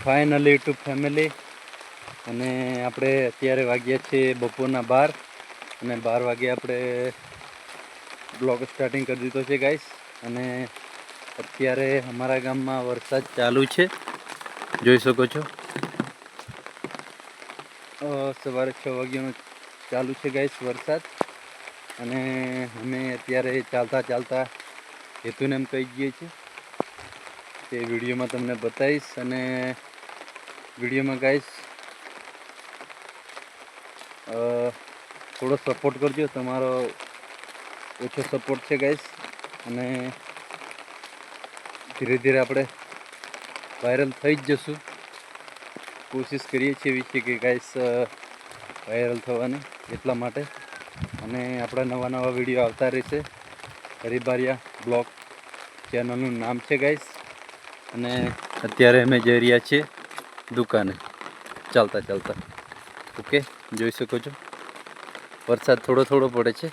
Finally two family. અને આપણે અત્યારે વાગ્યા છીએ બપોરના 12 અને 12 વાગે આપણે બ્લોગ સ્ટાર્ટિંગ કરી દીધો છે ગાઈસ. અને અત્યારે અમારા ગામમાં વરસાદ ચાલુ છે, જોઈ શકો છો. સવારે 6 વાગ્યાનો ચાલુ છે ગાઈસ વરસાદ. અને અમે અત્યારે ચાલતા હેતુને એમ કહી ગઈએ છીએ તે વિડીયોમાં તમને બતાવીશ. અને વિડીયોમાં ગાઈસ થોડો સપોર્ટ કરજો, તમારો ઓછો સપોર્ટ છે ગાઈસ. અને ધીરે ધીરે આપણે વાયરલ થઈ જ જશું. કોશિશ કરીએ છીએ એવી છે કે ગાઈસ વાયરલ થવાની, એટલા માટે. અને આપણા નવા વિડીયો આવતા રહેશે. હરિબારિયા બ્લોગ ચેનલનું નામ છે ગાઈસ. અને અત્યારે અમે જઈ રહ્યા છીએ દુકાને ચાલતા. ઓકે, જોઈ શકો છો વરસાદ થોડો પડે છે.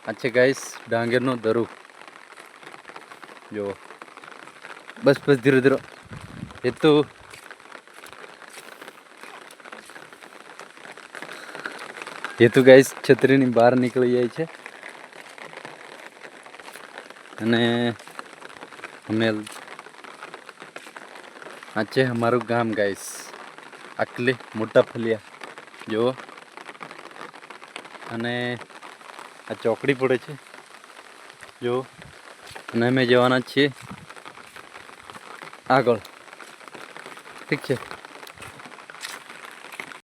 આ છે ગાઈસ ડાંગરનો દરો. જો બસ ધીરે એ તો ગાઈસ છત્રીની બહાર નીકળી જાય છે. અને અમે આ છે અમારું ગામ ગાઈસ, આટલે મોટા ફલિયા જુઓ. અને આ ચોકડી પડે છે જો. અને અમે જવાના છીએ આગળ, ઠીક છે.